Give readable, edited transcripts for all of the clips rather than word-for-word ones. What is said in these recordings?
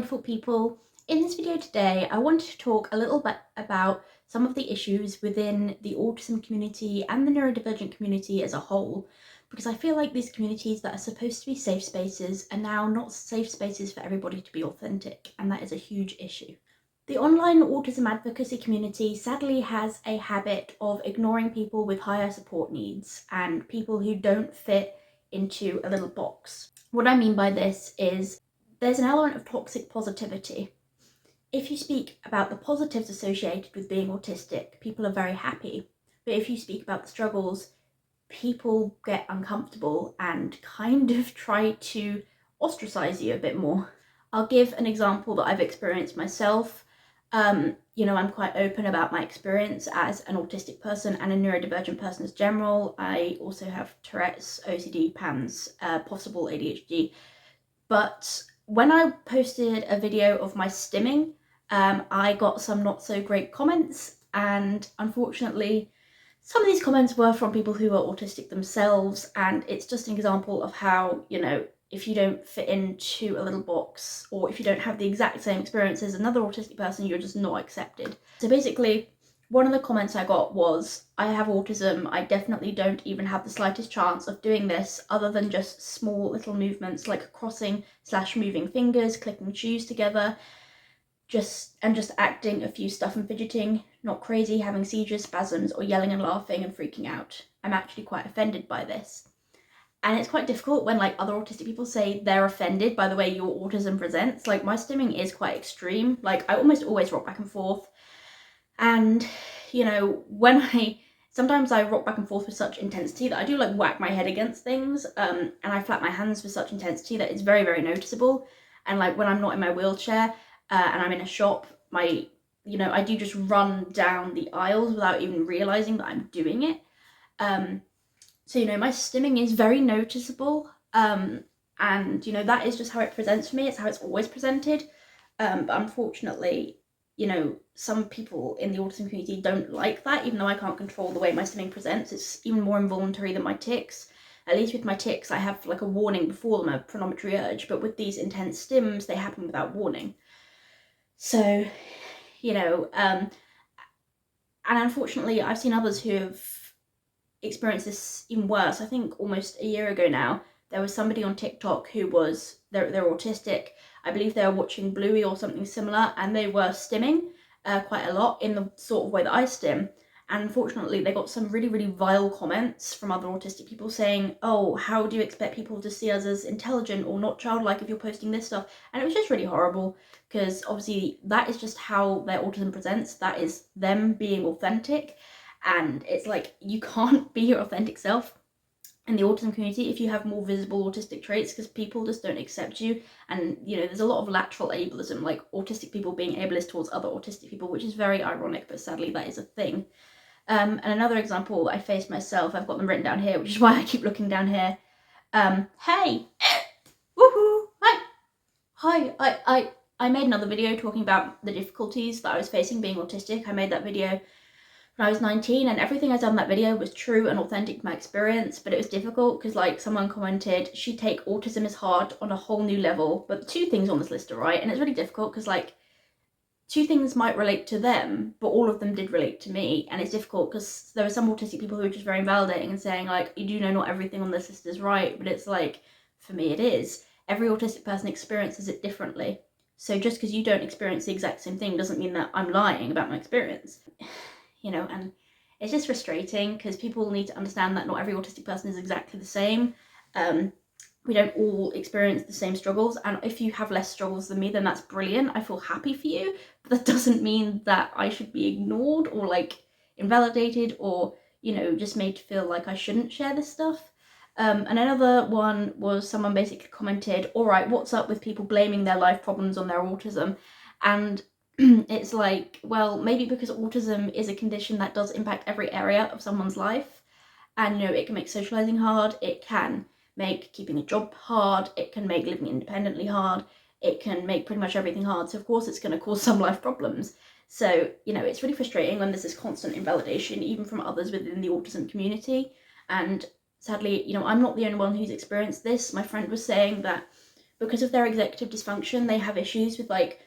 wonderful people. In this video today, I wanted to talk a little bit about some of the issues within the autism community and the neurodivergent community as a whole, because I feel like these communities that are supposed to be safe spaces are now not safe spaces for everybody to be authentic, and that is a huge issue. The online autism advocacy community sadly has a habit of ignoring people with higher support needs and people who don't fit into a little box. What I mean by this is there's an element of toxic positivity. If you speak about the positives associated with being autistic, people are very happy. But if you speak about the struggles, people get uncomfortable and kind of try to ostracize you a bit more. I'll give an example that I've experienced myself. I'm quite open about my experience as an autistic person and a neurodivergent person as general. I also have Tourette's, OCD, PANS, possible ADHD. But when I posted a video of my stimming, I got some not so great comments, and unfortunately some of these comments were from people who are autistic themselves, and it's just an example of how, if you don't fit into a little box, or if you don't have the exact same experience as another autistic person, you're just not accepted. So basically, one of the comments I got was, I have autism, I definitely don't even have the slightest chance of doing this other than just small little movements like crossing/moving fingers, clicking shoes together, just acting a few stuff and fidgeting, not crazy, having seizures, spasms, or yelling and laughing and freaking out. I'm actually quite offended by this. And it's quite difficult when other autistic people say they're offended by the way your autism presents. My stimming is quite extreme. I almost always rock back and forth. And, sometimes I rock back and forth with such intensity that I do whack my head against things. And I flap my hands with such intensity that it's very, very noticeable. And when I'm not in my wheelchair and I'm in a shop, I do just run down the aisles without even realizing that I'm doing it. So, my stimming is very noticeable, and, that is just how it presents for me. It's how it's always presented, but unfortunately, some people in the autism community don't like that, even though I can't control the way my stimming presents. It's even more involuntary than my tics. At least with my tics, I have a warning before them, a premonitory urge, but with these intense stims, they happen without warning. So, and unfortunately, I've seen others who have experienced this even worse. I think almost a year ago now, there was somebody on TikTok who they're autistic. I believe they were watching Bluey or something similar, and they were stimming quite a lot in the sort of way that I stim. And unfortunately, they got some really, really vile comments from other autistic people saying, oh, how do you expect people to see us as intelligent or not childlike if you're posting this stuff? And it was just really horrible, because obviously that is just how their autism presents. That is them being authentic. And it's you can't be your authentic self in the autism community if you have more visible autistic traits, because people just don't accept you. And there's a lot of lateral ableism, autistic people being ableist towards other autistic people, which is very ironic, but sadly that is a thing. And another example that I faced myself, I've got them written down here, which is why I keep looking down here. Hey, woohoo, hi, I made another video talking about the difficulties that I was facing being autistic. I made that video when I was 19, and everything I said in that video was true and authentic to my experience, but it was difficult because someone commented, she'd take autism is hard on a whole new level, but 2 things on this list are right, and it's really difficult because 2 things might relate to them, but all of them did relate to me, and it's difficult because there were some autistic people who were just very invalidating and saying you do know not everything on this list is right, but it's for me it is. Every autistic person experiences it differently, so just because you don't experience the exact same thing doesn't mean that I'm lying about my experience. And it's just frustrating because people need to understand that not every autistic person is exactly the same. We don't all experience the same struggles, and if you have less struggles than me, then that's brilliant. I feel happy for you, but that doesn't mean that I should be ignored or invalidated or just made to feel like I shouldn't share this stuff. And another one was someone basically commented, all right, what's up with people blaming their life problems on their autism? And it's well, maybe because autism is a condition that does impact every area of someone's life, and it can make socializing hard, it can make keeping a job hard, it can make living independently hard, it can make pretty much everything hard, so of course it's going to cause some life problems. So it's really frustrating when there's this constant invalidation even from others within the autism community. And sadly, I'm not the only one who's experienced this. My friend was saying that because of their executive dysfunction, they have issues with like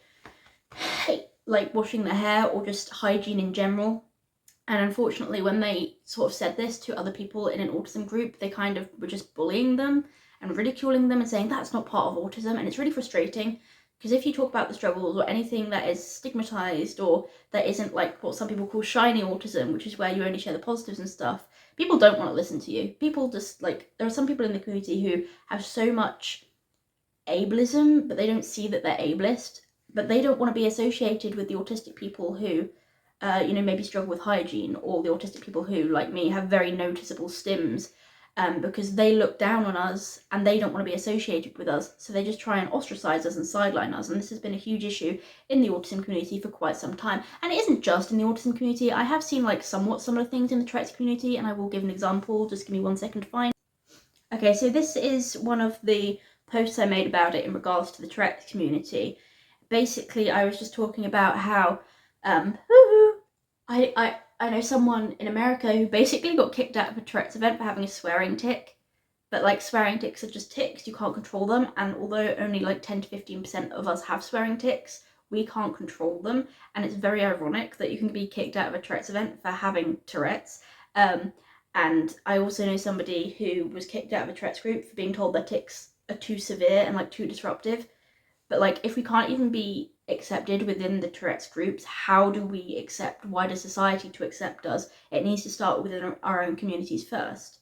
washing their hair or just hygiene in general. And unfortunately, when they sort of said this to other people in an autism group, they kind of were just bullying them and ridiculing them and saying that's not part of autism. And it's really frustrating, because if you talk about the struggles or anything that is stigmatized or that isn't like what some people call shiny autism, which is where you only share the positives and stuff, people don't want to listen to you. People just like, there are some people in the community who have so much ableism, but they don't see that they're ableist, but they don't want to be associated with the autistic people who maybe struggle with hygiene, or the autistic people who, like me, have very noticeable stims, because they look down on us and they don't want to be associated with us, so they just try and ostracize us and sideline us. And this has been a huge issue in the autism community for quite some time. And it isn't just in the autism community. I have seen like somewhat similar things in the Tourette's community, and I will give an example. Just give me 1 second to find. Okay, so this is one of the posts I made about it in regards to the Tourette's community. Basically, I was just talking about how I know someone in America who basically got kicked out of a Tourette's event for having a swearing tic. But like, swearing tics are just tics, you can't control them, and although only like 10 to 15% of us have swearing tics, we can't control them. And it's very ironic that you can be kicked out of a Tourette's event for having Tourette's. And I also know somebody who was kicked out of a Tourette's group for being told their tics are too severe and like too disruptive. But like, if we can't even be accepted within the Tourette's groups, how do we accept wider society to accept us? It needs to start within our own communities first.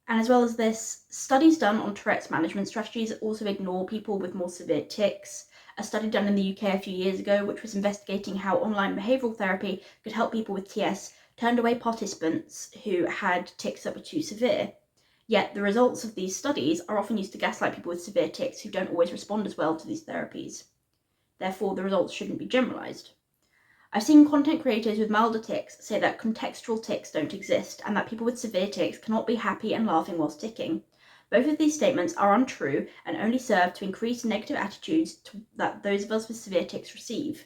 And as well as this, studies done on Tourette's management strategies also ignore people with more severe tics. A study done in the UK a few years ago, which was investigating how online behavioural therapy could help people with TS, turned away participants who had tics that were too severe. Yet the results of these studies are often used to gaslight people with severe tics who don't always respond as well to these therapies. Therefore, the results shouldn't be generalised. I've seen content creators with milder tics say that contextual tics don't exist, and that people with severe tics cannot be happy and laughing whilst ticking. Both of these statements are untrue and only serve to increase negative attitudes that those of us with severe tics receive.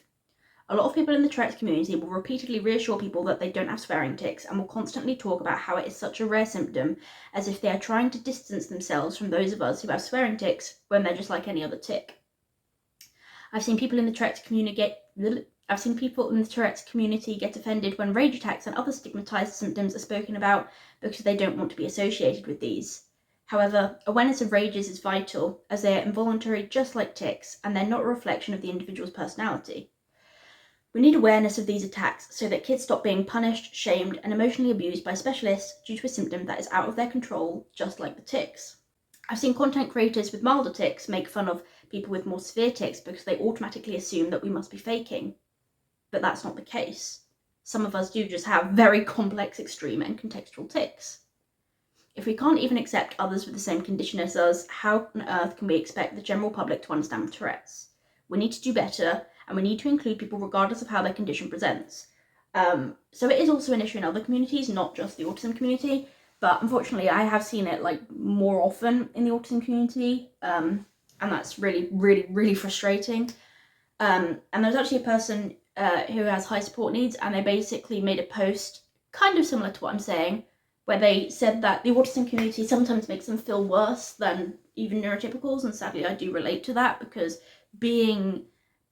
A lot of people in the Tourette's community will repeatedly reassure people that they don't have swearing tics, and will constantly talk about how it is such a rare symptom, as if they are trying to distance themselves from those of us who have swearing tics when they're just like any other tic. I've seen people in the Tourette's community get offended when rage attacks and other stigmatised symptoms are spoken about because they don't want to be associated with these. However, awareness of rages is vital, as they are involuntary just like tics, and they're not a reflection of the individual's personality. We need awareness of these attacks so that kids stop being punished, shamed, and emotionally abused by specialists due to a symptom that is out of their control, just like the tics. I've seen content creators with milder tics make fun of people with more severe tics because they automatically assume that we must be faking. But that's not the case. Some of us do just have very complex, extreme, and contextual tics. If we can't even accept others with the same condition as us, how on earth can we expect the general public to understand Tourette's? We need to do better, and we need to include people regardless of how their condition presents. So it is also an issue in other communities, not just the autism community, but unfortunately I have seen it like more often in the autism community, and that's really, really, really frustrating. And there's actually a person who has high support needs, and they basically made a post kind of similar to what I'm saying, where they said that the autism community sometimes makes them feel worse than even neurotypicals, and sadly I do relate to that, because being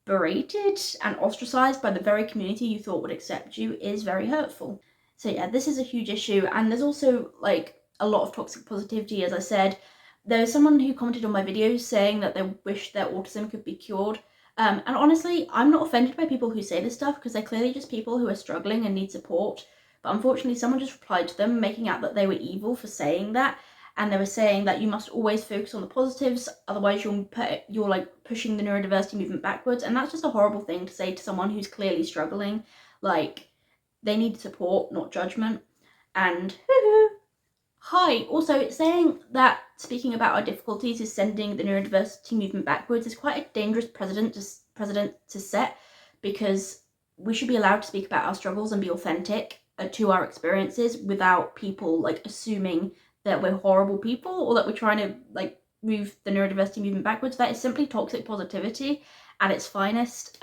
berated and ostracized by the very community you thought would accept you is very hurtful. So yeah, this is a huge issue, and there's also like a lot of toxic positivity. As I said, there was someone who commented on my videos saying that they wish their autism could be cured. And honestly, I'm not offended by people who say this stuff, because they're clearly just people who are struggling and need support. But unfortunately, someone just replied to them, making out that they were evil for saying that. And they were saying that you must always focus on the positives, otherwise you're like pushing the neurodiversity movement backwards. And that's just a horrible thing to say to someone who's clearly struggling. Like, they need support, not judgment. And hi, also saying that speaking about our difficulties is sending the neurodiversity movement backwards is quite a dangerous precedent to set, because we should be allowed to speak about our struggles and be authentic to our experiences without people like assuming that we're horrible people or that we're trying to like move the neurodiversity movement backwards. That is simply toxic positivity at its finest.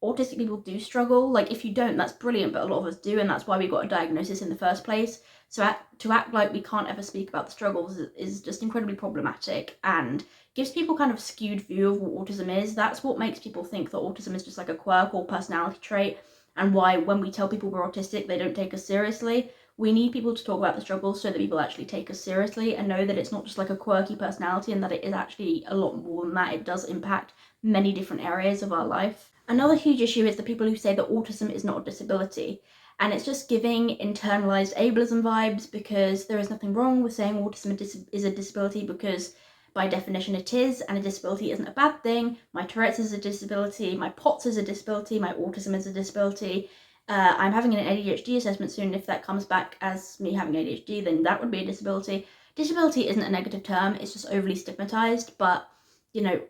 autistic people do struggle. Like, if you don't, that's brilliant, but a lot of us do, and that's why we got a diagnosis in the first place. So to act like we can't ever speak about the struggles is just incredibly problematic and gives people kind of a skewed view of what autism is. That's what makes people think that autism is just like a quirk or personality trait, and why when we tell people we're autistic, they don't take us seriously. We need people to talk about the struggles so that people actually take us seriously and know that it's not just like a quirky personality, and that it is actually a lot more than that. It does impact many different areas of our life. Another huge issue is the people who say that autism is not a disability. And it's just giving internalized ableism vibes, because there is nothing wrong with saying autism is a disability, because by definition it is, and a disability isn't a bad thing. My Tourette's is a disability, my POTS is a disability, my autism is a disability. I'm having an ADHD assessment soon. If that comes back as me having ADHD, then that would be a disability. Disability isn't a negative term, it's just overly stigmatized, but you know,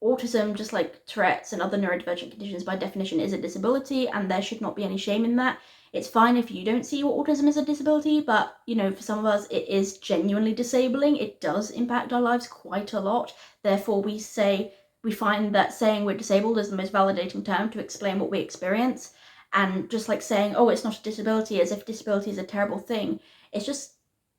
autism, just like Tourette's and other neurodivergent conditions, by definition is a disability, and there should not be any shame in that. It's fine if you don't see autism as a disability, but you know, for some of us it is genuinely disabling. It does impact our lives quite a lot. Therefore we find that saying we're disabled is the most validating term to explain what we experience. And just like saying, oh, it's not a disability, as if disability is a terrible thing, it's just,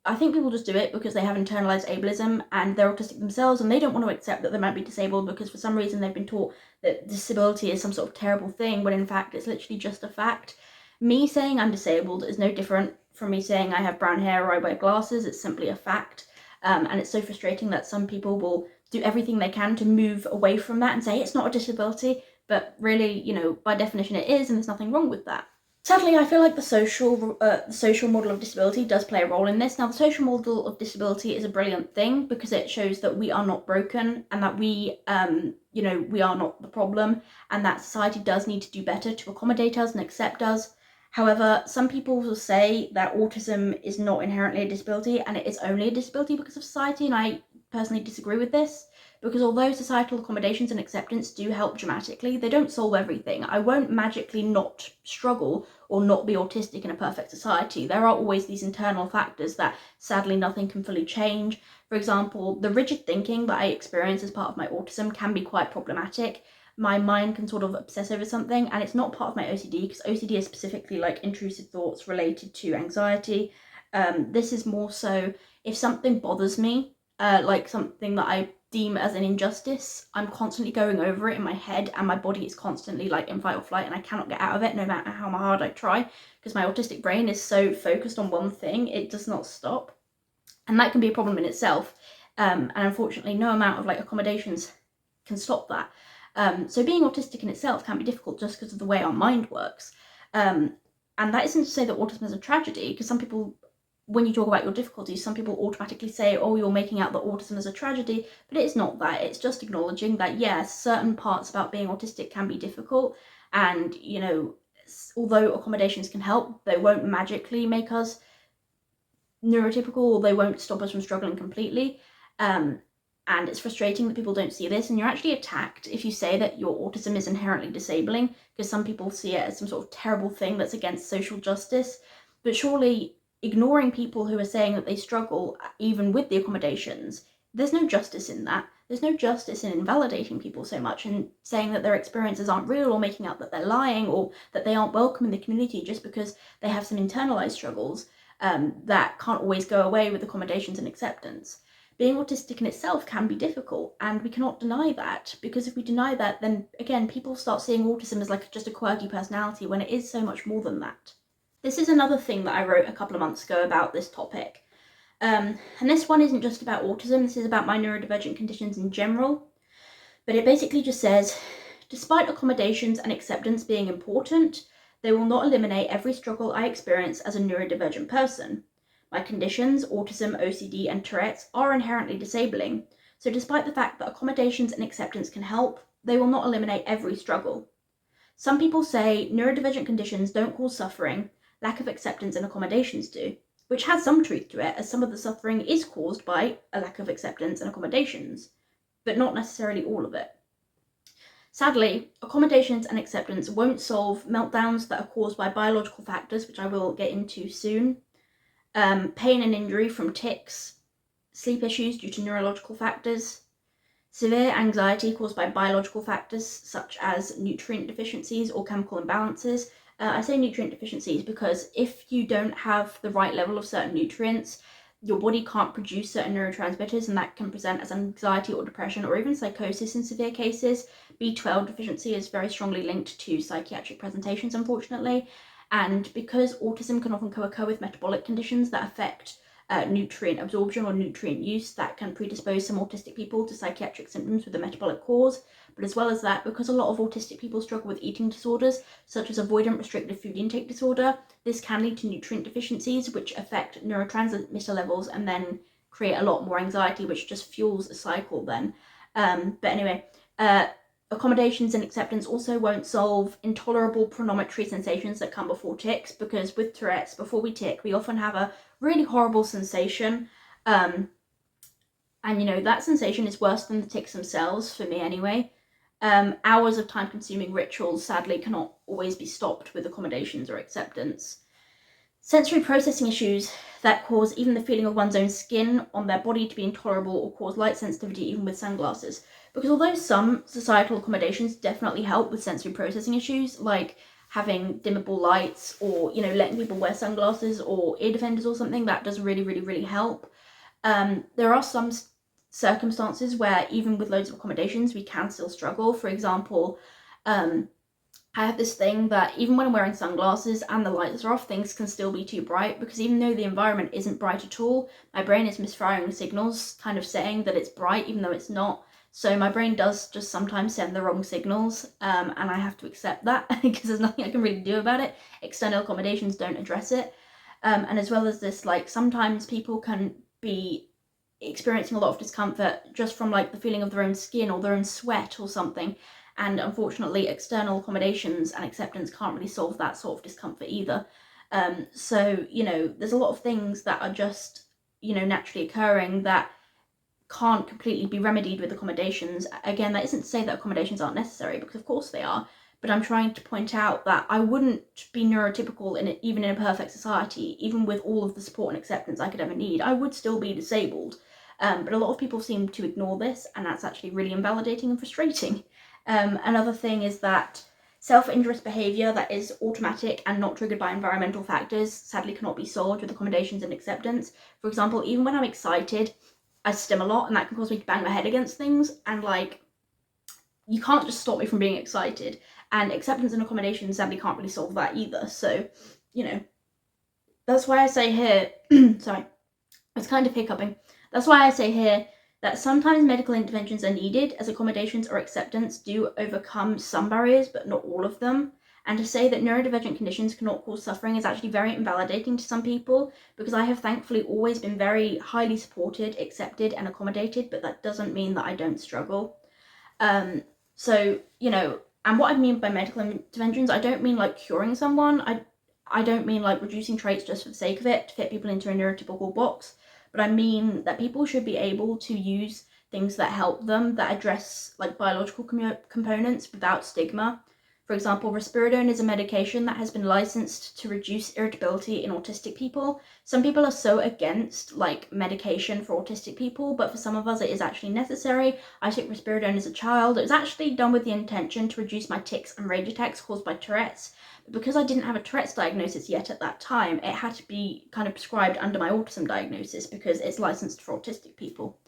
I think people just do it because they have internalized ableism and they're autistic themselves, and they don't want to accept that they might be disabled because for some reason they've been taught that disability is some sort of terrible thing, when in fact it's literally just a fact. Me saying I'm disabled is no different from me saying I have brown hair or I wear glasses. It's simply a fact. And it's so frustrating that some people will do everything they can to move away from that and say it's not a disability, but really, you know, by definition it is, and there's nothing wrong with that. Sadly, I feel like the social model of disability does play a role in this. Now, the social model of disability is a brilliant thing because it shows that we are not broken, and that we are not the problem, and that society does need to do better to accommodate us and accept us. However, some people will say that autism is not inherently a disability and it is only a disability because of society, and I personally disagree with this, because although societal accommodations and acceptance do help dramatically, they don't solve everything. I won't magically not struggle or not be autistic in a perfect society. There are always these internal factors that sadly nothing can fully change. For example, the rigid thinking that I experience as part of my autism can be quite problematic. My mind can sort of obsess over something, and it's not part of my OCD, because OCD is specifically like intrusive thoughts related to anxiety. This is more so if something bothers me, like something that I deem as an injustice, I'm constantly going over it in my head, and my body is constantly like in fight or flight, and I cannot get out of it no matter how hard I try, because my autistic brain is so focused on one thing, it does not stop. And that can be a problem in itself. And unfortunately, no amount of like accommodations can stop that. So being autistic in itself can be difficult just because of the way our mind works. And that isn't to say that autism is a tragedy, because some people, when you talk about your difficulties, some people automatically say, oh, you're making out that autism is a tragedy, but it's not that. It's just acknowledging that, yes, certain parts about being autistic can be difficult, and, you know, although accommodations can help, they won't magically make us neurotypical, or they won't stop us from struggling completely. And it's frustrating that people don't see this, and you're actually attacked if you say that your autism is inherently disabling, because some people see it as some sort of terrible thing that's against social justice. But surely ignoring people who are saying that they struggle even with the accommodations, there's no justice in that. There's no justice in invalidating people so much and saying that their experiences aren't real, or making out that they're lying, or that they aren't welcome in the community just because they have some internalized struggles that can't always go away with accommodations and acceptance. Being autistic in itself can be difficult, and we cannot deny that, because if we deny that, then again people start seeing autism as like just a quirky personality, when it is so much more than that. This is another thing that I wrote a couple of months ago about this topic. And this one isn't just about autism, this is about my neurodivergent conditions in general. But it basically just says, despite accommodations and acceptance being important, they will not eliminate every struggle I experience as a neurodivergent person. My conditions, autism, OCD, and Tourette's, are inherently disabling, so despite the fact that accommodations and acceptance can help, they will not eliminate every struggle. Some people say neurodivergent conditions don't cause suffering, lack of acceptance and accommodations do, which has some truth to it, as some of the suffering is caused by a lack of acceptance and accommodations, but not necessarily all of it. Sadly, accommodations and acceptance won't solve meltdowns that are caused by biological factors, which I will get into soon, pain and injury from tics, sleep issues due to neurological factors, severe anxiety caused by biological factors such as nutrient deficiencies or chemical imbalances. I say nutrient deficiencies because if you don't have the right level of certain nutrients, your body can't produce certain neurotransmitters, and that can present as anxiety or depression or even psychosis in severe cases. B12 deficiency is very strongly linked to psychiatric presentations, unfortunately. And because autism can often co-occur with metabolic conditions that affect nutrient absorption or nutrient use, that can predispose some autistic people to psychiatric symptoms with a metabolic cause. But as well as that, because a lot of autistic people struggle with eating disorders, such as avoidant restrictive food intake disorder, this can lead to nutrient deficiencies, which affect neurotransmitter levels and then create a lot more anxiety, which just fuels a cycle then. But anyway, accommodations and acceptance also won't solve intolerable pronometry sensations that come before tics, because with Tourette's, before we tic, we often have a really horrible sensation. And that sensation is worse than the tics themselves, for me anyway. Hours of time-consuming rituals sadly cannot always be stopped with accommodations or acceptance. Sensory processing issues that cause even the feeling of one's own skin on their body to be intolerable or cause light sensitivity even with sunglasses. Because although some societal accommodations definitely help with sensory processing issues, like having dimmable lights or, letting people wear sunglasses or ear defenders or something, that does really, really, really help. There are some circumstances where even with loads of accommodations we can still struggle. For example, I have this thing that even when I'm wearing sunglasses and the lights are off, things can still be too bright, because even though the environment isn't bright at all, my brain is misfiring signals kind of saying that it's bright even though it's not. So my brain does just sometimes send the wrong signals, and I have to accept that because there's nothing I can really do about it. External accommodations don't address it. And as well as this, sometimes people can be experiencing a lot of discomfort just from the feeling of their own skin or their own sweat or something, and unfortunately external accommodations and acceptance can't really solve that sort of discomfort either. So there's a lot of things that are just naturally occurring that can't completely be remedied with accommodations. Again, that isn't to say that accommodations aren't necessary, because of course they are, but I'm trying to point out that I wouldn't be neurotypical even in a perfect society. Even with all of the support and acceptance I could ever need, I would still be disabled. But a lot of people seem to ignore this, and that's actually really invalidating and frustrating. Another thing is that self-injurious behaviour that is automatic and not triggered by environmental factors sadly cannot be solved with accommodations and acceptance. For example, even when I'm excited, I stim a lot, and that can cause me to bang my head against things, and you can't just stop me from being excited, and acceptance and accommodation sadly can't really solve that either. So that's why I say here sorry, I was kind of hiccuping. That's why I say here that sometimes medical interventions are needed, as accommodations or acceptance do overcome some barriers but not all of them. And to say that neurodivergent conditions cannot cause suffering is actually very invalidating to some people, because I have thankfully always been very highly supported, accepted and accommodated, but that doesn't mean that I don't struggle. So, and what I mean by medical interventions, I don't mean curing someone. I don't mean reducing traits just for the sake of it, to fit people into a neurotypical box, but I mean that people should be able to use things that help them, that address biological components without stigma. For example, risperidone is a medication that has been licensed to reduce irritability in autistic people. Some people are so against medication for autistic people, but for some of us it is actually necessary. I took risperidone as a child. It was actually done with the intention to reduce my tics and rage attacks caused by Tourette's. But because I didn't have a Tourette's diagnosis yet at that time, it had to be kind of prescribed under my autism diagnosis because it's licensed for autistic people.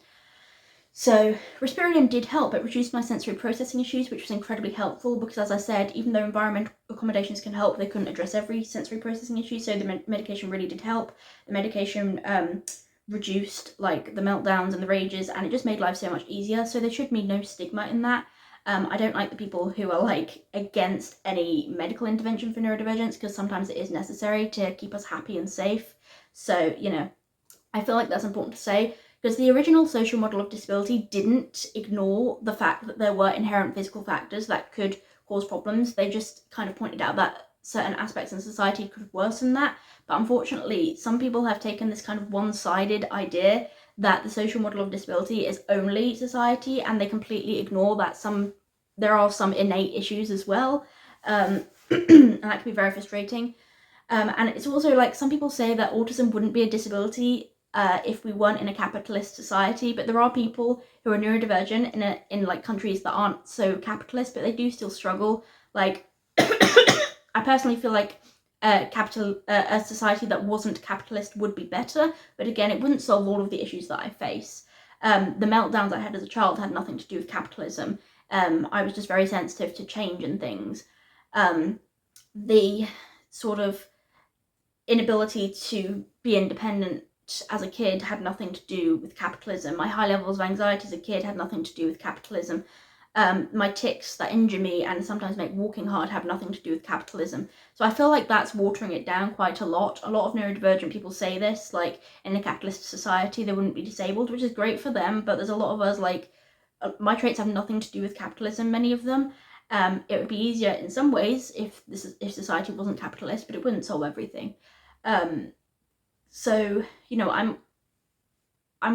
So risperidone did help. It reduced my sensory processing issues, which was incredibly helpful, because as I said, even though environmental accommodations can help, they couldn't address every sensory processing issue, so the medication really did help. The medication reduced the meltdowns and the rages, and it just made life so much easier, so there should be no stigma in that. I don't like the people who are against any medical intervention for neurodivergence, because sometimes it is necessary to keep us happy and safe. So, I feel like that's important to say, because the original social model of disability didn't ignore the fact that there were inherent physical factors that could cause problems. They just kind of pointed out that certain aspects in society could worsen that. But unfortunately, some people have taken this kind of one-sided idea that the social model of disability is only society, and they completely ignore that there are some innate issues as well. And that can be very frustrating. And it's also some people say that autism wouldn't be a disability if we weren't in a capitalist society, but there are people who are neurodivergent in like countries that aren't so capitalist, but they do still struggle. Like, I personally feel like a society that wasn't capitalist would be better, but again, it wouldn't solve all of the issues that I face. The meltdowns I had as a child had nothing to do with capitalism. I was just very sensitive to change and things. The sort of inability to be independent as a kid had nothing to do with capitalism. My high levels of anxiety as a kid had nothing to do with capitalism. My tics that injure me and sometimes make walking hard have nothing to do with capitalism. So I feel like that's watering it down quite a lot. A lot of neurodivergent people say this, like, in a capitalist society they wouldn't be disabled, which is great for them, but there's a lot of us, like, my traits have nothing to do with capitalism, many of them. It would be easier in some ways if society wasn't capitalist, but it wouldn't solve everything. So, you know, I'm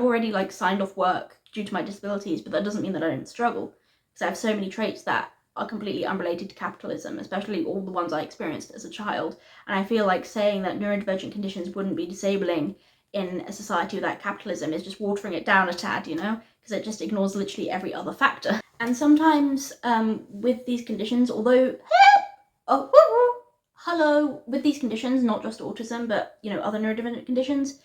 already like signed off work due to my disabilities, but that doesn't mean that I don't struggle, because I have so many traits that are completely unrelated to capitalism, especially all the ones I experienced as a child. And I feel like saying that neurodivergent conditions wouldn't be disabling in a society without capitalism is just watering it down a tad, you know, because it just ignores literally every other factor. And sometimes with these conditions, although with these conditions, not just autism, but, you know, other neurodivergent conditions,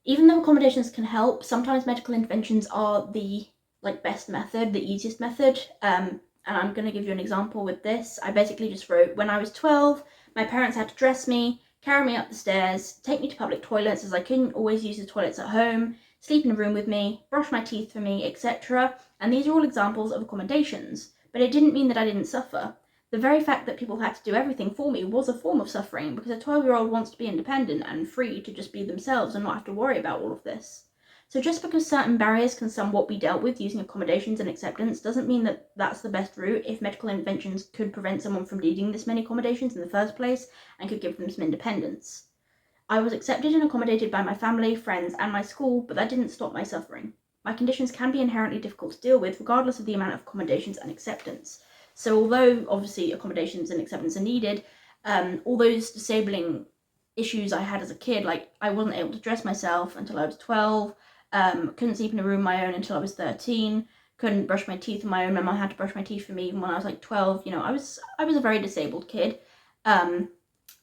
even though accommodations can help, sometimes medical interventions are the like best method, the easiest method. And I'm going to give you an example with this. I basically just wrote, when I was 12, my parents had to dress me, carry me up the stairs, take me to public toilets as I couldn't always use the toilets at home, sleep in a room with me, brush my teeth for me, etc. And these are all examples of accommodations, but it didn't mean that I didn't suffer. The very fact that people had to do everything for me was a form of suffering, because a 12-year-old wants to be independent and free to just be themselves and not have to worry about all of this. So just because certain barriers can somewhat be dealt with using accommodations and acceptance doesn't mean that that's the best route if medical interventions could prevent someone from needing this many accommodations in the first place and could give them some independence. I was accepted and accommodated by my family, friends, and my school, but that didn't stop my suffering. My conditions can be inherently difficult to deal with, regardless of the amount of accommodations and acceptance. So although obviously accommodations and acceptance are needed, all those disabling issues I had as a kid, like I wasn't able to dress myself until I was 12, couldn't sleep in a room my own until I was 13, couldn't brush my teeth on my own. My mum had to brush my teeth for me even when I was like 12. You know, I was a very disabled kid. And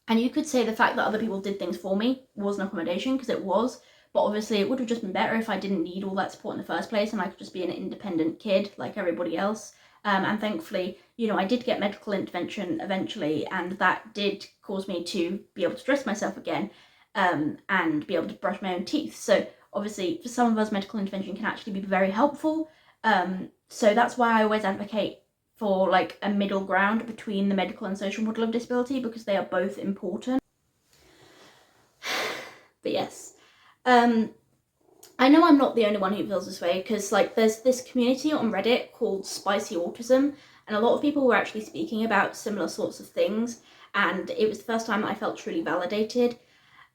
you could say the fact that other people did things for me was an accommodation, because it was, but obviously it would have just been better if I didn't need all that support in the first place and I could just be an independent kid like everybody else. And thankfully, you know, I did get medical intervention eventually, and that did cause me to be able to dress myself again, and be able to brush my own teeth. So obviously, for some of us, medical intervention can actually be very helpful. So that's why I always advocate for like a middle ground between the medical and social model of disability, because they are both important. But yes, I know I'm not the only one who feels this way, because like there's this community on Reddit called Spicy Autism, and a lot of people were actually speaking about similar sorts of things, and it was the first time that I felt truly validated.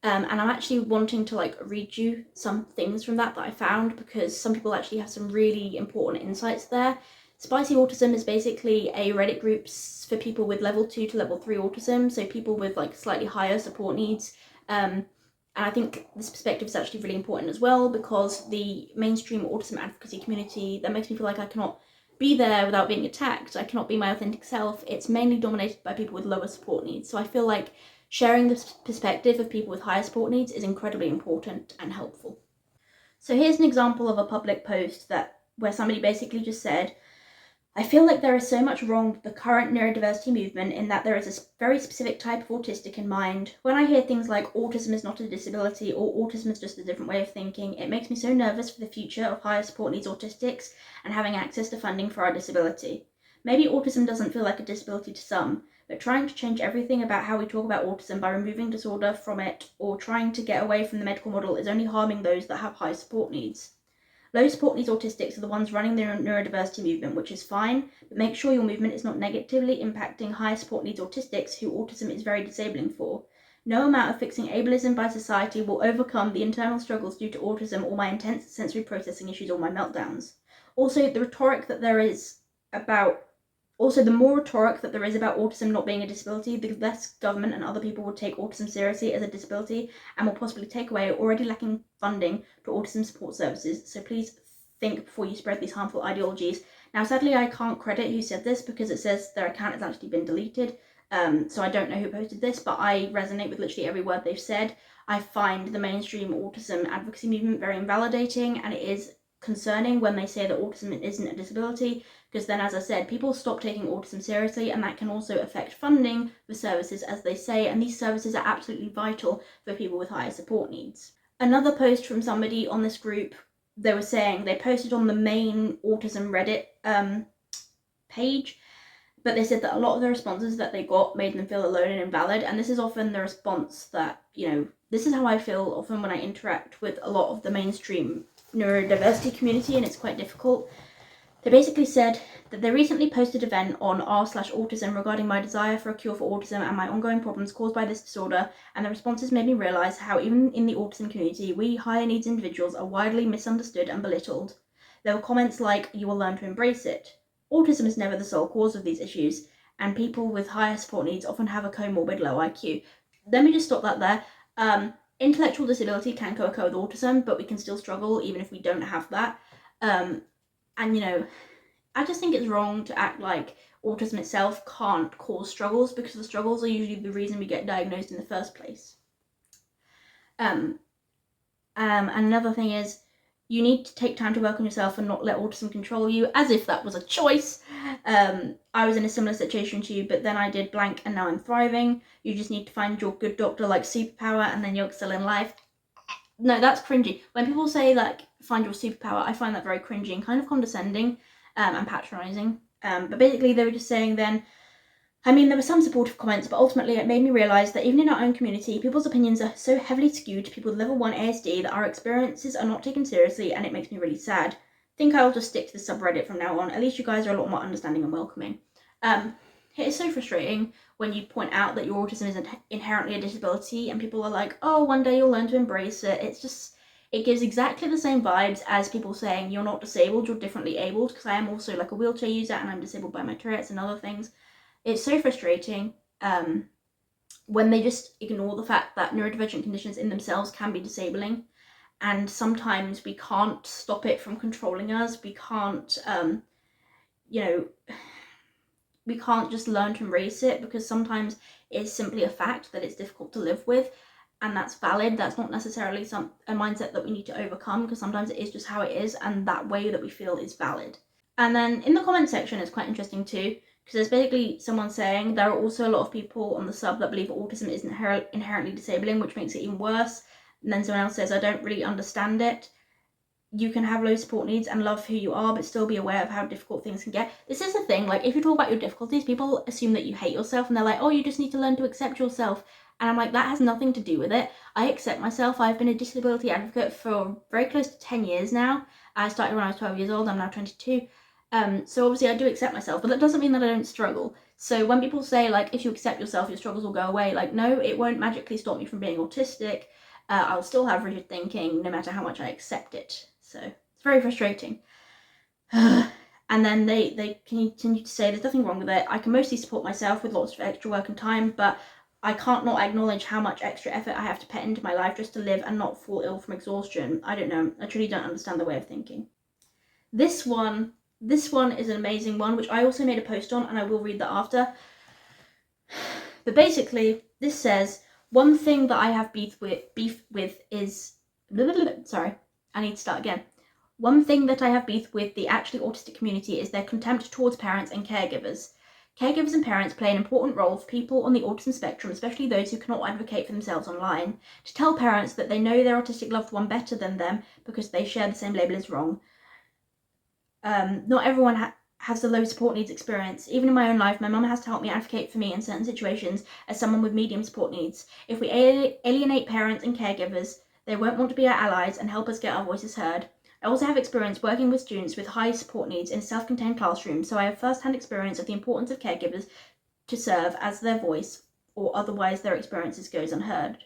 And I'm actually wanting to like read you some things from that I found, because some people actually have some really important insights there. Spicy Autism is basically a Reddit group for people with level 2 to level 3 autism, so people with like slightly higher support needs. And I think this perspective is actually really important as well, because the mainstream autism advocacy community, that makes me feel like I cannot be there without being attacked. I cannot be my authentic self. It's mainly dominated by people with lower support needs. So I feel like sharing this perspective of people with higher support needs is incredibly important and helpful. So here's an example of a public post where somebody basically just said, I feel like there is so much wrong with the current neurodiversity movement in that there is a very specific type of autistic in mind. When I hear things like autism is not a disability or autism is just a different way of thinking, it makes me so nervous for the future of higher support needs autistics and having access to funding for our disability. Maybe autism doesn't feel like a disability to some, but trying to change everything about how we talk about autism by removing disorder from it or trying to get away from the medical model is only harming those that have high support needs. Low support needs autistics are the ones running the neurodiversity movement, which is fine, but make sure your movement is not negatively impacting high support needs autistics who autism is very disabling for. No amount of fixing ableism by society will overcome the internal struggles due to autism or my intense sensory processing issues or my meltdowns. Also, the rhetoric that there is about Also, the more rhetoric that there is about autism not being a disability, the less government and other people will take autism seriously as a disability and will possibly take away already lacking funding to autism support services. So please think before you spread these harmful ideologies. Now, sadly, I can't credit who said this because it says their account has actually been deleted. So I don't know who posted this, but I resonate with literally every word they've said. I find the mainstream autism advocacy movement very invalidating, and it is concerning when they say that autism isn't a disability, because then, as I said, people stop taking autism seriously, and that can also affect funding for services, as they say, and these services are absolutely vital for people with higher support needs. Another post from somebody on this group, they were saying, they posted on the main autism Reddit page, but they said that a lot of the responses that they got made them feel alone and invalid, and this is often the response that, this is how I feel often when I interact with a lot of the mainstream neurodiversity community, and it's quite difficult. They basically said that they recently posted an event on r/autism regarding my desire for a cure for autism and my ongoing problems caused by this disorder, and the responses made me realise how even in the autism community, we higher needs individuals are widely misunderstood and belittled. There were comments like, "You will learn to embrace it. Autism is never the sole cause of these issues, and people with higher support needs often have a comorbid low IQ." Let me just stop that there. Intellectual disability can co-occur with autism, but we can still struggle even if we don't have that. And I just think it's wrong to act like autism itself can't cause struggles, because the struggles are usually the reason we get diagnosed in the first place. And another thing is, you need to take time to work on yourself and not let autism control you, as if that was a choice. I was in a similar situation to you, but then I did blank and now I'm thriving. You just need to find your good doctor, like superpower, and then you'll excel in life. No, that's cringy. When people say, like, find your superpower, I find that very cringy and kind of condescending and patronising. But basically they were just saying then, there were some supportive comments, but ultimately it made me realise that even in our own community, people's opinions are so heavily skewed to people with level 1 ASD that our experiences are not taken seriously, and it makes me really sad. I think I'll just stick to the subreddit from now on. At least you guys are a lot more understanding and welcoming. It is so frustrating when you point out that your autism isn't inherently a disability and people are like, "Oh, one day you'll learn to embrace it." It gives exactly the same vibes as people saying you're not disabled, you're differently abled, because I am also like a wheelchair user and I'm disabled by my Tourette's and other things. It's so frustrating when they just ignore the fact that neurodivergent conditions in themselves can be disabling, and sometimes we can't stop it from controlling us. We can't, we can't just learn to embrace it, because sometimes it's simply a fact that it's difficult to live with, and that's valid. That's not necessarily a mindset that we need to overcome, because sometimes it is just how it is, and that way that we feel is valid. And then in the comment section, it's quite interesting too, because there's basically someone saying there are also a lot of people on the sub that believe autism is inherently disabling, which makes it even worse. And then someone else says, "I don't really understand it. You can have low support needs and love who you are, but still be aware of how difficult things can get." This is the thing, like, if you talk about your difficulties, people assume that you hate yourself, and they're like, "Oh, you just need to learn to accept yourself." And I'm like, that has nothing to do with it. I accept myself. I've been a disability advocate for very close to 10 years now. I started when I was 12 years old, I'm now 22. So obviously I do accept myself, but that doesn't mean that I don't struggle. So when people say, like, if you accept yourself, your struggles will go away, like, no, it won't magically stop me from being autistic. I'll still have rigid thinking no matter how much I accept it. So it's very frustrating. And then they continue to say there's nothing wrong with it. I can mostly support myself with lots of extra work and time, but I can't not acknowledge how much extra effort I have to put into my life just to live and not fall ill from exhaustion. I don't know. I truly don't understand the way of thinking. This one is an amazing one, which I also made a post on, and I will read that after. But basically, this says, one thing that I have beef with is... Sorry, I need to start again. One thing that I have beef with the actually autistic community is their contempt towards parents and caregivers. Caregivers and parents play an important role for people on the autism spectrum, especially those who cannot advocate for themselves online. To tell parents that they know their autistic loved one better than them because they share the same label is wrong. Not everyone has the low support needs experience. Even in my own life, my mum has to help me advocate for me in certain situations as someone with medium support needs. If we alienate parents and caregivers, they won't want to be our allies and help us get our voices heard. I also have experience working with students with high support needs in a self-contained classroom, so I have first-hand experience of the importance of caregivers to serve as their voice, or otherwise their experiences goes unheard.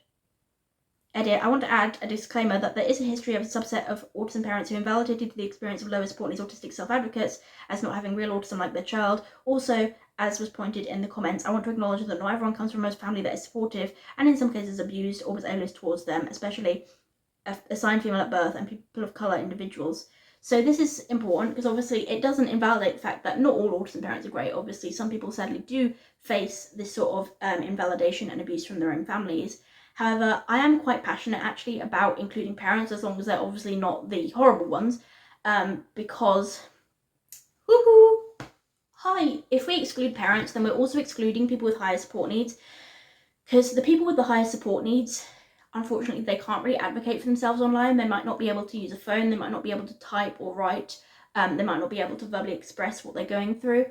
Edit, I want to add a disclaimer that there is a history of a subset of autism parents who invalidated the experience of lower support needs autistic self-advocates as not having real autism like their child. Also, as was pointed in the comments, I want to acknowledge that not everyone comes from a family that is supportive and in some cases abused or was ableist towards them, especially assigned female at birth and people of colour individuals. So this is important because obviously it doesn't invalidate the fact that not all autism parents are great. Obviously some people sadly do face this sort of invalidation and abuse from their own families. However, I am quite passionate actually about including parents, as long as they're obviously not the horrible ones, because, if we exclude parents, then we're also excluding people with higher support needs, because the people with the higher support needs, unfortunately, they can't really advocate for themselves online. They might not be able to use a phone, they might not be able to type or write, they might not be able to verbally express what they're going through,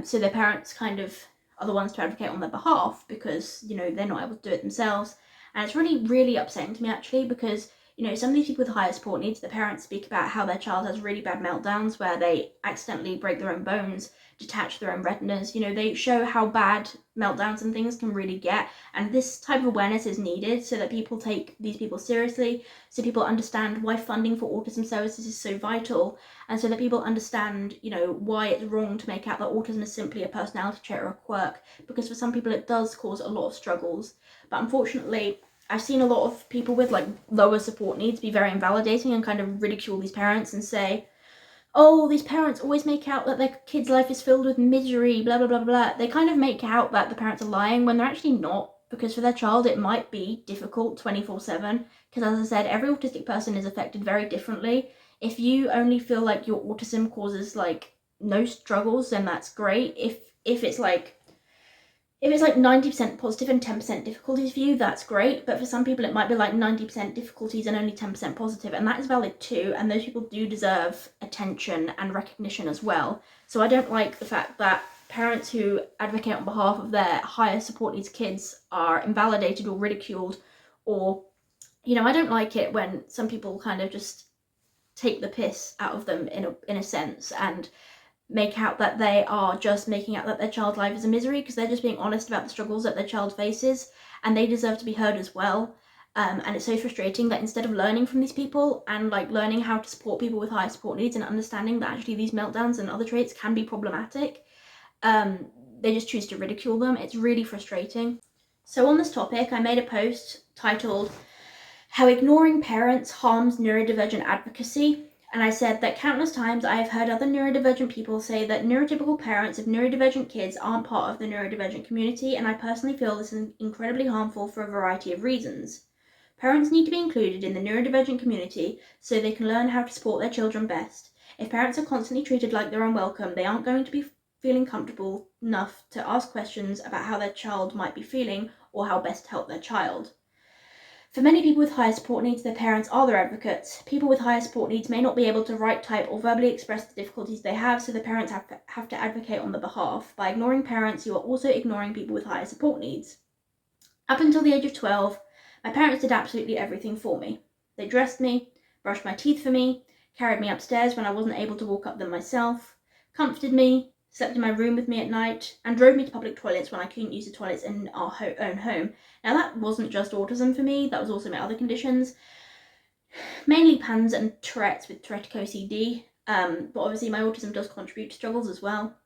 so their parents kind of are the ones to advocate on their behalf because, you know, they're not able to do it themselves. And it's really, really upsetting to me actually, because, you know, some of these people with higher support needs, the parents speak about how their child has really bad meltdowns where they accidentally break their own bones, detach their own retinas. You know, they show how bad meltdowns and things can really get, and this type of awareness is needed so that people take these people seriously, so people understand why funding for autism services is so vital, and so that people understand, you know, why it's wrong to make out that autism is simply a personality trait or a quirk, because for some people it does cause a lot of struggles. But unfortunately, I've seen a lot of people with like lower support needs be very invalidating and kind of ridicule these parents and say, oh, these parents always make out that their kid's life is filled with misery, blah, blah, blah, blah. They kind of make out that the parents are lying when they're actually not, because for their child it might be difficult 24/7, because as I said, every autistic person is affected very differently. If you only feel like your autism causes like no struggles, then that's great. If it's like 90% positive and 10% difficulties for you, that's great. But for some people, it might be like 90% difficulties and only 10% positive, and that is valid too. And those people do deserve attention and recognition as well. So I don't like the fact that parents who advocate on behalf of their higher support needs kids are invalidated or ridiculed, or, you know, I don't like it when some people kind of just take the piss out of them in a sense and make out that they are just making out that their child's life is a misery, because they're just being honest about the struggles that their child faces, and they deserve to be heard as well. And it's so frustrating that instead of learning from these people and like learning how to support people with higher support needs and understanding that actually these meltdowns and other traits can be problematic, they just choose to ridicule them. It's really frustrating. So on this topic, I made a post titled "How Ignoring Parents Harms Neurodivergent Advocacy." And I said that countless times I have heard other neurodivergent people say that neurotypical parents of neurodivergent kids aren't part of the neurodivergent community, and I personally feel this is incredibly harmful for a variety of reasons. Parents need to be included in the neurodivergent community so they can learn how to support their children best. If parents are constantly treated like they're unwelcome, they aren't going to be feeling comfortable enough to ask questions about how their child might be feeling or how best to help their child. For many people with higher support needs, their parents are their advocates. People with higher support needs may not be able to write, type, or verbally express the difficulties they have, so their parents have to advocate on their behalf. By ignoring parents, you are also ignoring people with higher support needs. Up until the age of 12, my parents did absolutely everything for me. They dressed me, brushed my teeth for me, carried me upstairs when I wasn't able to walk up them myself, comforted me, slept in my room with me at night, and drove me to public toilets when I couldn't use the toilets in our own home. Now that wasn't just autism for me, that was also my other conditions, mainly PANS and Tourette's with Tourette's OCD, but obviously my autism does contribute to struggles as well.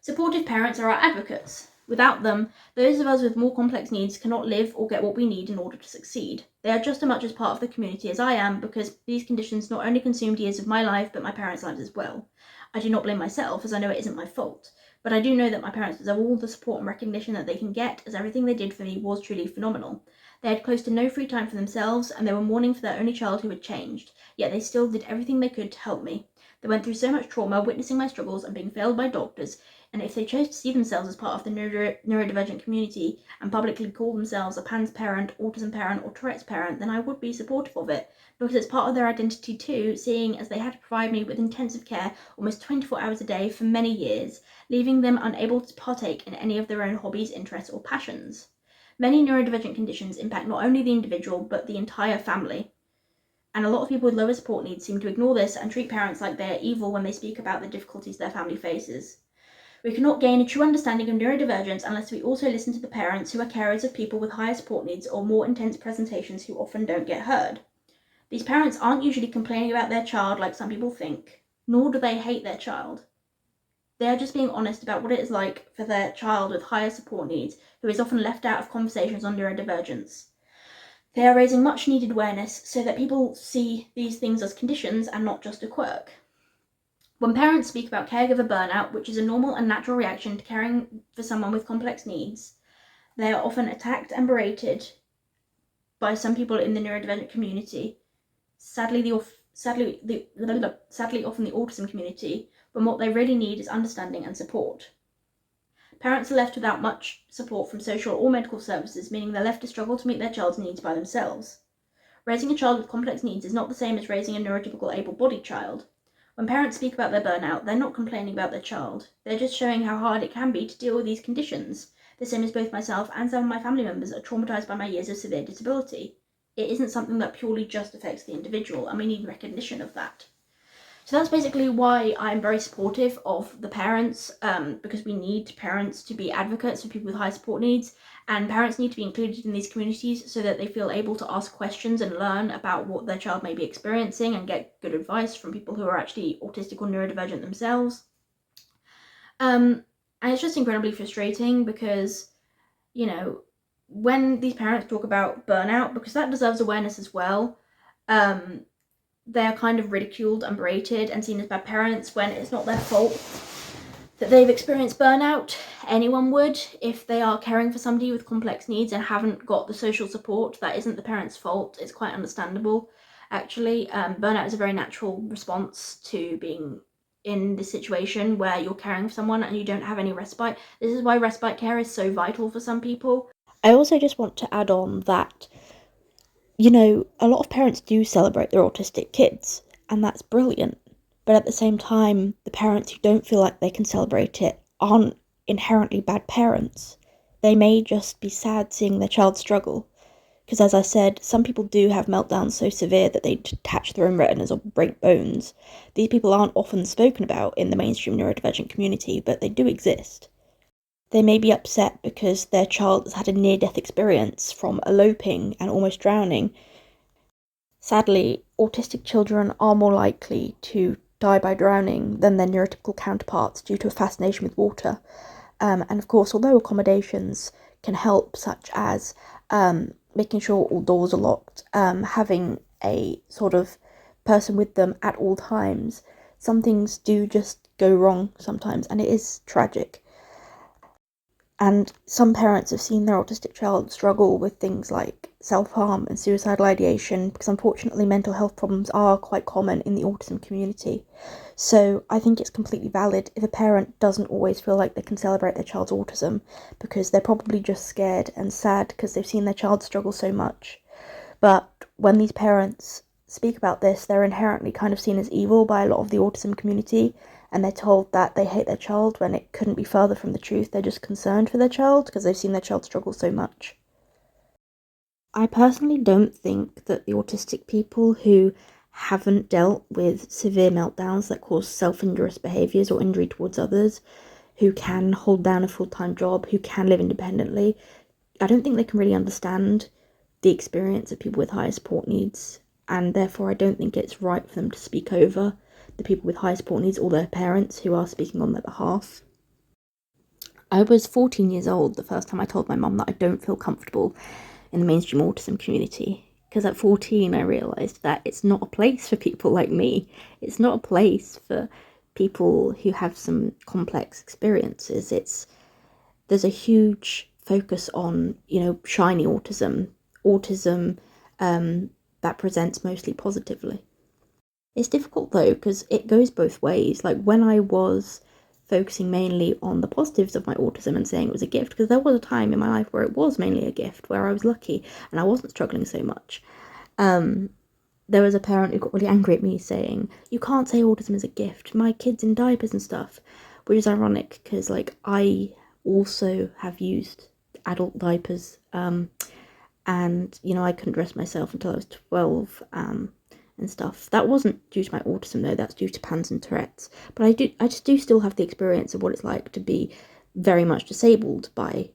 Supportive parents are our advocates. Without them, those of us with more complex needs cannot live or get what we need in order to succeed. They are just as much as part of the community as I am, because these conditions not only consumed years of my life, but my parents' lives as well. I do not blame myself, as I know it isn't my fault, but I do know that my parents deserve all the support and recognition that they can get, as everything they did for me was truly phenomenal. They had close to no free time for themselves, and they were mourning for their only child who had changed, yet they still did everything they could to help me. They went through so much trauma, witnessing my struggles and being failed by doctors, and if they chose to see themselves as part of the neurodivergent community and publicly call themselves a PANS parent, autism parent, or Tourette's parent, then I would be supportive of it, because it's part of their identity too, seeing as they had to provide me with intensive care almost 24 hours a day for many years, leaving them unable to partake in any of their own hobbies, interests, or passions. Many neurodivergent conditions impact not only the individual, but the entire family. And a lot of people with lower support needs seem to ignore this and treat parents like they are evil when they speak about the difficulties their family faces. We cannot gain a true understanding of neurodivergence unless we also listen to the parents who are carers of people with higher support needs or more intense presentations who often don't get heard. These parents aren't usually complaining about their child like some people think, nor do they hate their child. They are just being honest about what it is like for their child with higher support needs, who is often left out of conversations on neurodivergence. They are raising much needed awareness so that people see these things as conditions and not just a quirk. When parents speak about caregiver burnout, which is a normal and natural reaction to caring for someone with complex needs, they are often attacked and berated by some people in the neurodivergent community, sadly often the autism community, when what they really need is understanding and support. Parents are left without much support from social or medical services, meaning they're left to struggle to meet their child's needs by themselves. Raising a child with complex needs is not the same as raising a neurotypical able-bodied child. When parents speak about their burnout, they're not complaining about their child. They're just showing how hard it can be to deal with these conditions. The same as both myself and some of my family members are traumatised by my years of severe disability. It isn't something that purely just affects the individual, and we need recognition of that. So that's basically why I'm very supportive of the parents, because we need parents to be advocates for people with high support needs, and parents need to be included in these communities so that they feel able to ask questions and learn about what their child may be experiencing and get good advice from people who are actually autistic or neurodivergent themselves. And it's just incredibly frustrating because, when these parents talk about burnout, because that deserves awareness as well, they are kind of ridiculed and berated and seen as bad parents when it's not their fault that they've experienced burnout. Anyone would. If they are caring for somebody with complex needs and haven't got the social support, that isn't the parent's fault. It's quite understandable, actually. Burnout is a very natural response to being in this situation where you're caring for someone and you don't have any respite. This is why respite care is so vital for some people. I also just want to add on that, a lot of parents do celebrate their autistic kids, and that's brilliant. But at the same time, the parents who don't feel like they can celebrate it aren't inherently bad parents. They may just be sad seeing their child struggle. Because as I said, some people do have meltdowns so severe that they detach their own retinas or break bones. These people aren't often spoken about in the mainstream neurodivergent community, but they do exist. They may be upset because their child has had a near-death experience from eloping and almost drowning. Sadly, autistic children are more likely to die by drowning than their neurotypical counterparts due to a fascination with water. And of course, although accommodations can help, such as making sure all doors are locked, having a sort of person with them at all times, some things do just go wrong sometimes, and it is tragic. And some parents have seen their autistic child struggle with things like self-harm and suicidal ideation, because unfortunately mental health problems are quite common in the autism community. So I think it's completely valid if a parent doesn't always feel like they can celebrate their child's autism, because they're probably just scared and sad because they've seen their child struggle so much. But when these parents speak about this, they're inherently kind of seen as evil by a lot of the autism community, and they're told that they hate their child when it couldn't be further from the truth. They're just concerned for their child because they've seen their child struggle so much. I personally don't think that the autistic people who haven't dealt with severe meltdowns that cause self-injurious behaviours or injury towards others, who can hold down a full-time job, who can live independently, I don't think they can really understand the experience of people with higher support needs, and therefore I don't think it's right for them to speak over the people with high support needs or their parents who are speaking on their behalf. I was 14 years old the first time I told my mum that I don't feel comfortable in the mainstream autism community, because at 14 I realised that it's not a place for people like me. It's not a place for people who have some complex experiences. There's a huge focus on, shiny autism that presents mostly positively. It's difficult though, because it goes both ways. Like when I was focusing mainly on the positives of my autism and saying it was a gift, because there was a time in my life where it was mainly a gift, where I was lucky and I wasn't struggling so much. There was a parent who got really angry at me saying, "You can't say autism is a gift, my kid's in diapers and stuff," which is ironic because I also have used adult diapers, and I couldn't dress myself until I was 12, and stuff. That wasn't due to my autism though, that's due to PANS and Tourette's. But I just do still have the experience of what it's like to be very much disabled by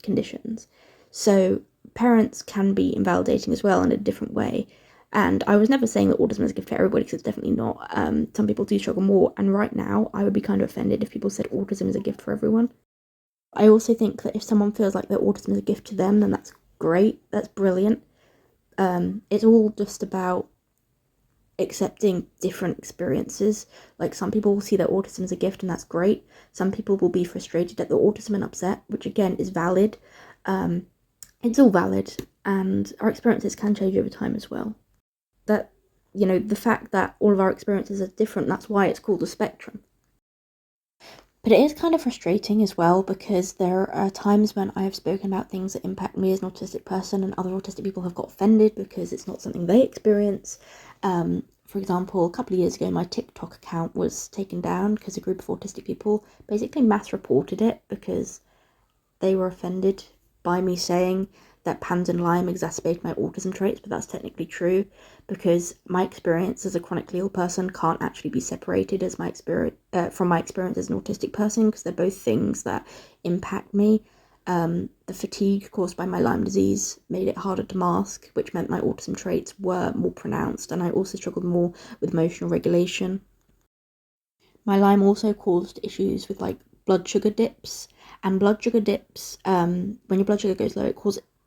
conditions. So parents can be invalidating as well in a different way. And I was never saying that autism is a gift for everybody, because it's definitely not. Some people do struggle more, and right now I would be kind of offended if people said autism is a gift for everyone. I also think that if someone feels like their autism is a gift to them, then that's great, that's brilliant. It's all just about accepting different experiences. Like, some people will see their autism as a gift, and that's great. Some people will be frustrated at their autism and upset, which again is valid. It's all valid, and our experiences can change over time as well. That, the fact that all of our experiences are different, that's why it's called a spectrum. But it is kind of frustrating as well, because there are times when I have spoken about things that impact me as an autistic person, and other autistic people have got offended because it's not something they experience. For example, a couple of years ago, my TikTok account was taken down because a group of autistic people basically mass reported it because they were offended by me saying that PANS and Lyme exacerbate my autism traits, but that's technically true, because my experience as a chronically ill person can't actually be separated as from my experience as an autistic person, because they're both things that impact me. The fatigue caused by my Lyme disease made it harder to mask, which meant my autism traits were more pronounced, and I also struggled more with emotional regulation. My Lyme also caused issues with blood sugar dips, and blood sugar dips, when your blood sugar goes low,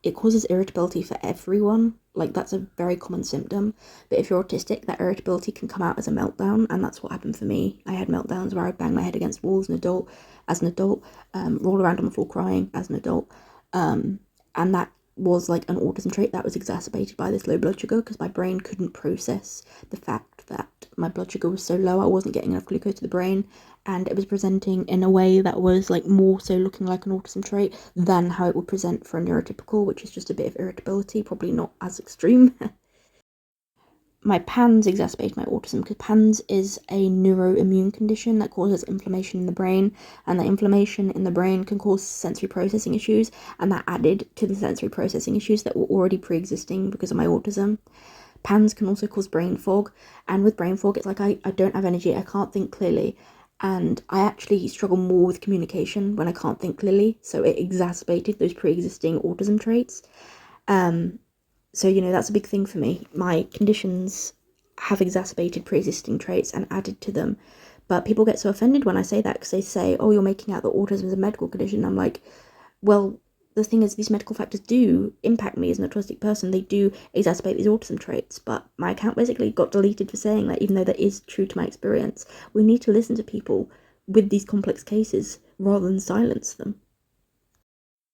it causes irritability for everyone. That's a very common symptom. But if you're autistic, that irritability can come out as a meltdown, and that's what happened for me. I had meltdowns where I'd bang my head against walls as an adult, roll around on the floor crying as an adult, and that was an autism trait that was exacerbated by this low blood sugar, because my brain couldn't process the fact that my blood sugar was so low. I wasn't getting enough glucose to the brain, and it was presenting in a way that was more so looking like an autism trait than how it would present for a neurotypical, which is just a bit of irritability, probably not as extreme. My PANS exacerbate my autism, because PANS is a neuroimmune condition that causes inflammation in the brain, and the inflammation in the brain can cause sensory processing issues, and that added to the sensory processing issues that were already pre-existing because of my autism. PANS can also cause brain fog, and with brain fog, it's I don't have energy, I can't think clearly, and I actually struggle more with communication when I can't think clearly, so it exacerbated those pre-existing autism traits. So, that's a big thing for me. My conditions have exacerbated pre-existing traits and added to them, but people get so offended when I say that, because they say, oh, you're making out that autism is a medical condition. I'm like, well, the thing is, these medical factors do impact me as an autistic person. They do exacerbate these autism traits, but my account basically got deleted for saying that, even though that is true to my experience. We need to listen to people with these complex cases rather than silence them.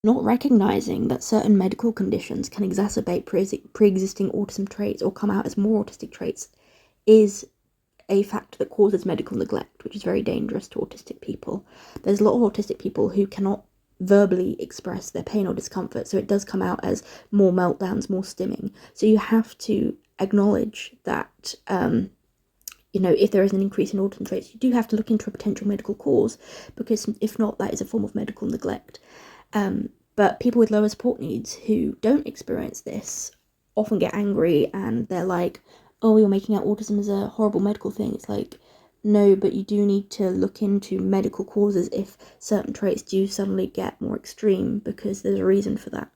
Not recognising that certain medical conditions can exacerbate pre-existing autism traits or come out as more autistic traits is a factor that causes medical neglect, which is very dangerous to autistic people. There's a lot of autistic people who cannot verbally express their pain or discomfort, so it does come out as more meltdowns, more stimming. So you have to acknowledge that if there is an increase in autism traits, you do have to look into a potential medical cause, because if not, that is a form of medical neglect. But people with lower support needs who don't experience this often get angry, and they're like, oh, you're making out autism as a horrible medical thing. It's no, but you do need to look into medical causes if certain traits do suddenly get more extreme, because there's a reason for that.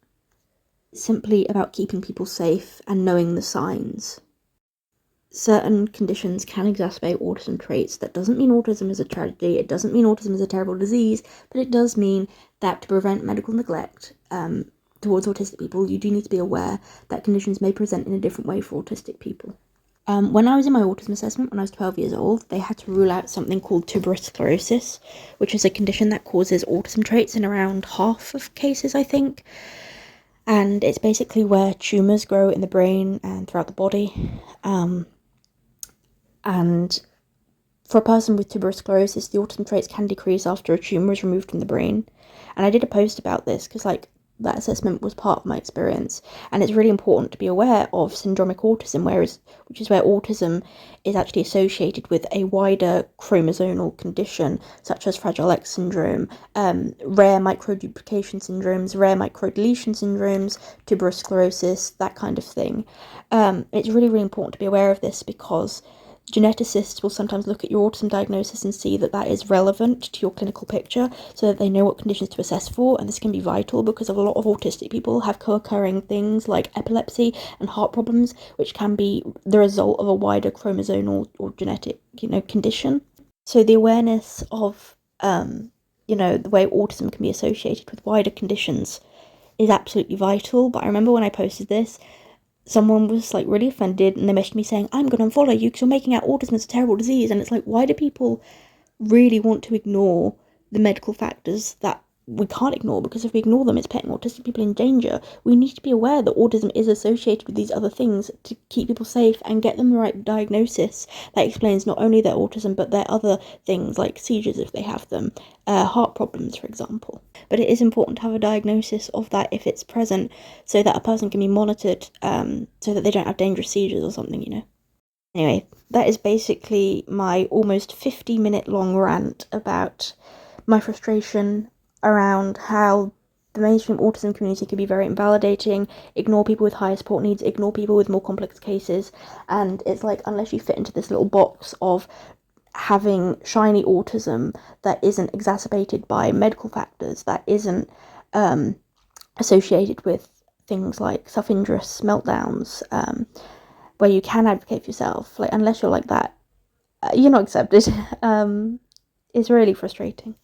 It's simply about keeping people safe and knowing the signs. Certain conditions can exacerbate autism traits. That doesn't mean autism is a tragedy, it doesn't mean autism is a terrible disease, but it does mean that to prevent medical neglect towards autistic people, you do need to be aware that conditions may present in a different way for autistic people. When I was in my autism assessment, when I was 12 years old, they had to rule out something called tuberous sclerosis, which is a condition that causes autism traits in around half of cases, I think. And it's basically where tumours grow in the brain and throughout the body. And for a person with tuberous sclerosis, the autism traits can decrease after a tumour is removed from the brain. And I did a post about this, because that assessment was part of my experience. And it's really important to be aware of syndromic autism, which is where autism is actually associated with a wider chromosomal condition, such as Fragile X syndrome, rare microduplication syndromes, rare microdeletion syndromes, tuberous sclerosis, that kind of thing. It's really, really important to be aware of this, because geneticists will sometimes look at your autism diagnosis and see that that is relevant to your clinical picture, so that they know what conditions to assess for. And this can be vital because a lot of autistic people have co-occurring things like epilepsy and heart problems, which can be the result of a wider chromosomal or genetic, condition. So the awareness of, the way autism can be associated with wider conditions is absolutely vital. But I remember when I posted this, someone was like really offended, and they messaged me saying, I'm going to unfollow you because you're making out autism as a terrible disease. And it's like, why do people really want to ignore the medical factors that we can't ignore? Because if we ignore them, it's putting autistic people in danger. We need to be aware that autism is associated with these other things to keep people safe and get them the right diagnosis that explains not only their autism but their other things like seizures if they have them, heart problems, for example. But it is important to have a diagnosis of that if it's present, so that a person can be monitored, so that they don't have dangerous seizures or something. Anyway, that is basically my almost 50-minute long rant about my frustration around how the mainstream autism community can be very invalidating, ignore people with higher support needs, ignore people with more complex cases. And it's like, unless you fit into this little box of having shiny autism that isn't exacerbated by medical factors, that isn't associated with things like self-injurious meltdowns, where you can advocate for yourself, like, unless you're like that, you're not accepted. It's really frustrating.